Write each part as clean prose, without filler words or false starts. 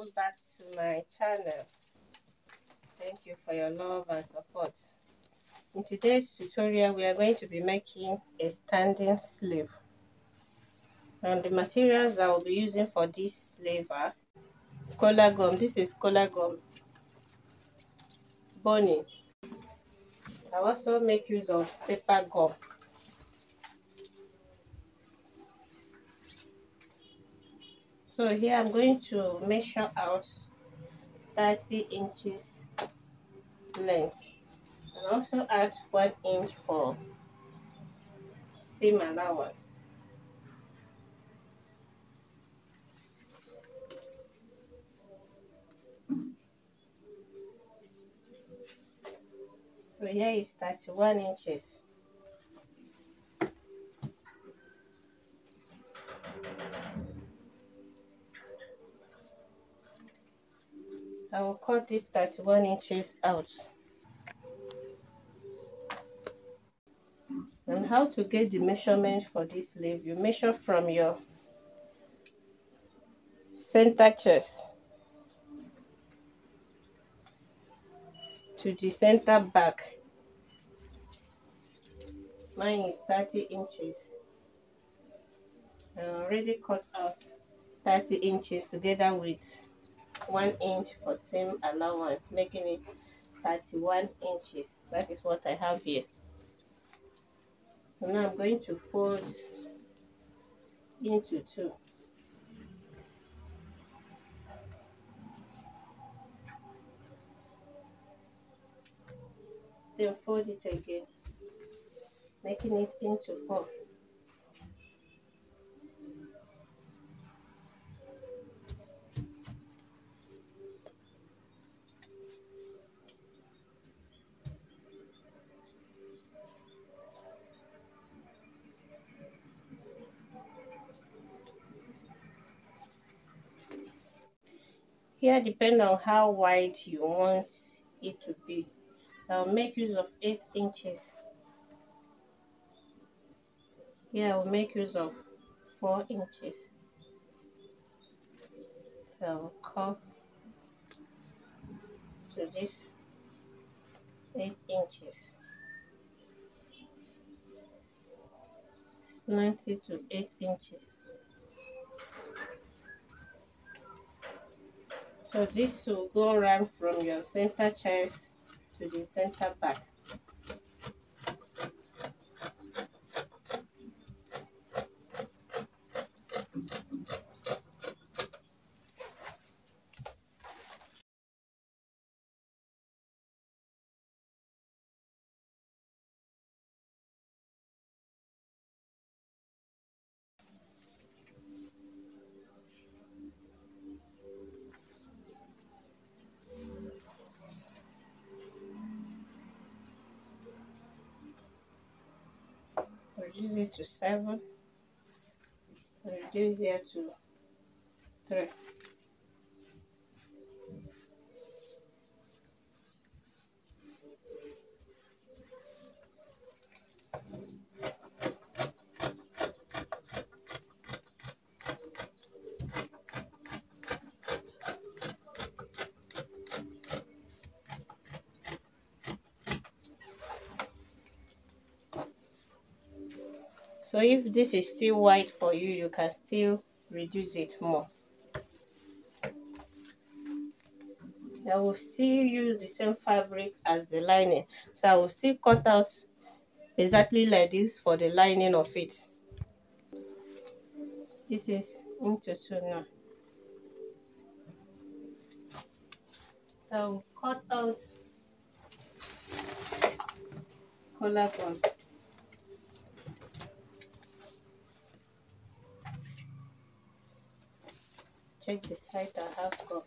welcome back to my channel. Thank you for your love and support. In today's tutorial, we are going to be making a standing sleeve. And the materials I will be using for this sleeve are collar gum. This is collar gum, boning. I also make use of paper gum. So here I'm going to measure out 30 inches length and also add 1 inch for seam allowance. So here is 31 inches. I will cut this 31 inches out. And how to get the measurement for this sleeve? You measure from your center chest to the center back. Mine is 30 inches. I already cut out 30 inches together with 1 inch for seam allowance, making it 31 inches. That is what I have here. So now I'm going to fold into two. Then fold it again, making it into four. Here, depending on how wide you want it to be, I'll make use of 8 inches. Here, I'll make use of 4 inches. So I'll come to this 8 inches. Slant it to 8 inches. So this will go around from your center chest to the center back. Reduce it to 7. Reduce here to 3. So if this is still wide for you, you can still reduce it more. I will still use the same fabric as the lining, so I will still cut out exactly like this for the lining of it. This is into 2 now. So I will cut out collar gum. Check the side I have gum.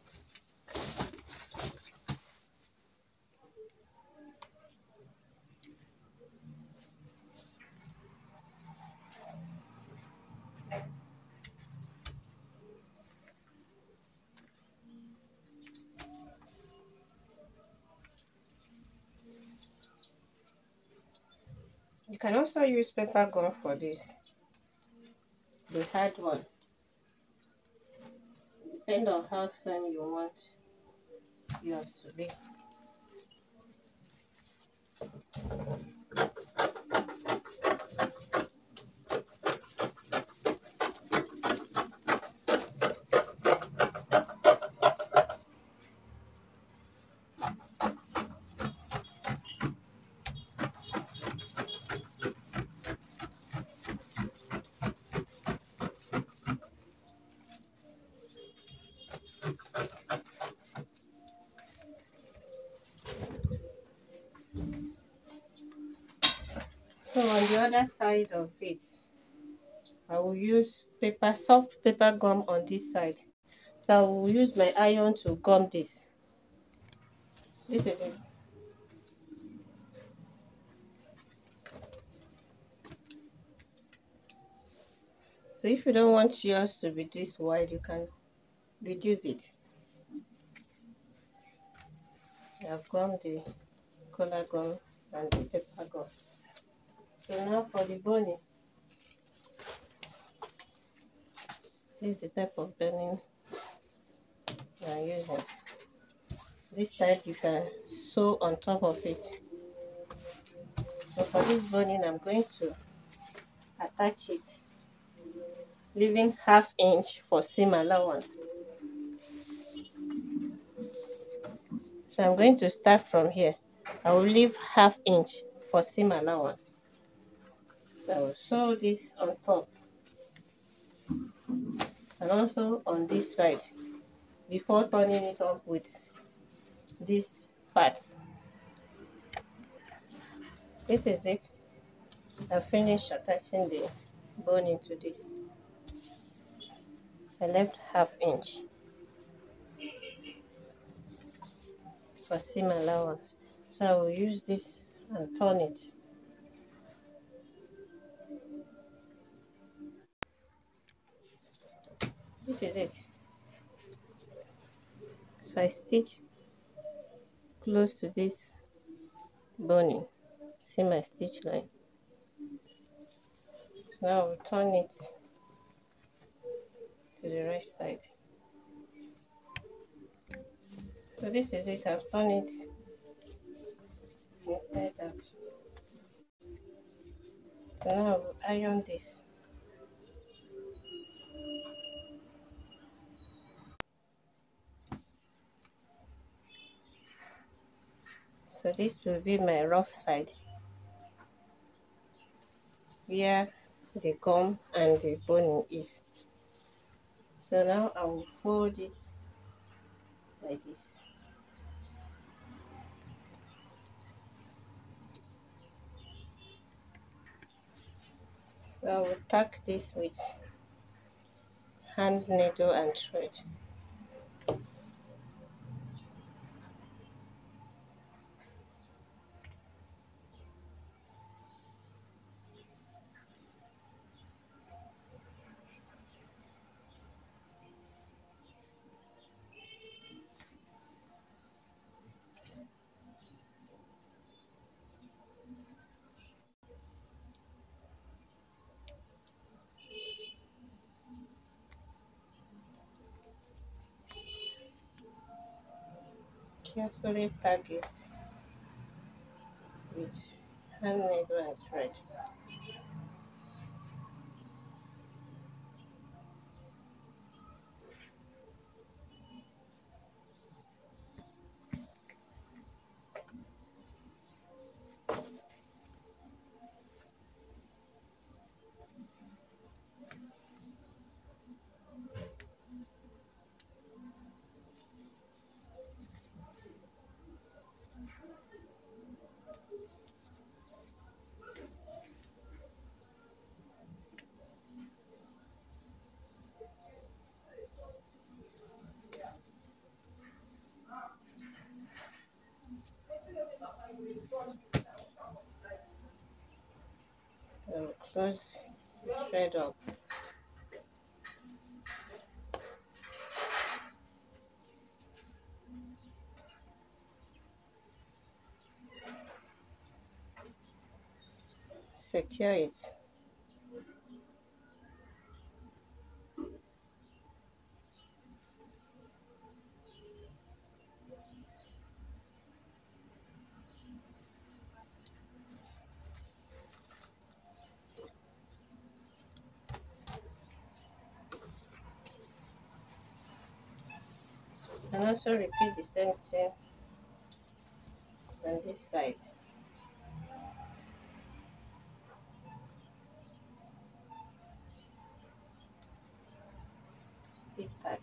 You can also use paper gum for this, the hard one. Depend on how firm you want yours to be. So on the other side of it, I will use paper, soft paper gum on this side. So I will use my iron to gum this. This is it. So if you don't want yours to be this wide, you can reduce it. I've gummed the color gum and the paper gum. So now for the boning, this is the type of boning I'm using. This type you can sew on top of it. So for this boning, I'm going to attach it, leaving ½ inch for seam allowance. So I'm going to start from here. I will leave ½ inch for seam allowance. So I will sew this on top and also on this side before turning it up with this part. This is it. I finished attaching the boning to this. I left ½ inch for seam allowance. So I will use this and turn it. This is it. So I stitch close to this boning. See my stitch line. So now I will turn it to the right side. So this is it. I've turned it inside out. So now I will iron this. So this will be my rough side, where the gum and the boning is. So now I will fold it like this. So I will tack this with hand needle and thread. Carefully tag it with hand needle and thread. So close the thread up. Secure it. And also repeat the same thing on this side. Stick tag.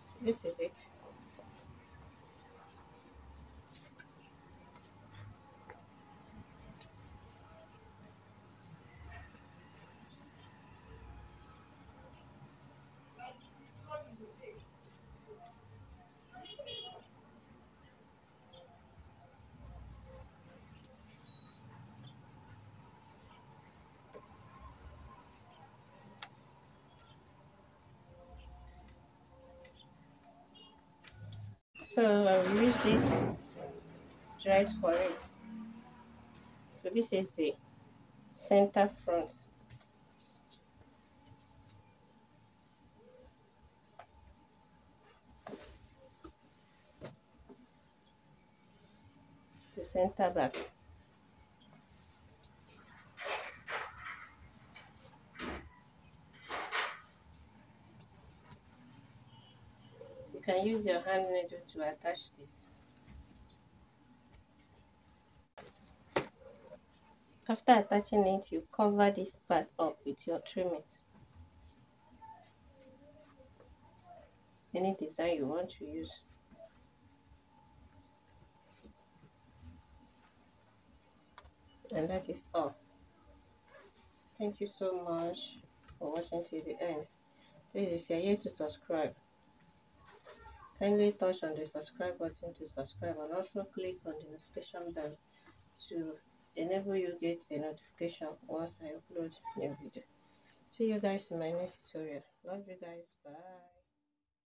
So this is it. So I will use this dress for it. So this is the center front. To center back. You can use your hand needle to attach this. After attaching it, you cover this part up with your trimmings. Any design you want to use. And that is all. Thank you so much for watching till the end. Please, if you are here to subscribe, kindly touch on the subscribe button to subscribe and also click on the notification bell to enable you get a notification once I upload new video. See you guys in my next tutorial. Love you guys. Bye.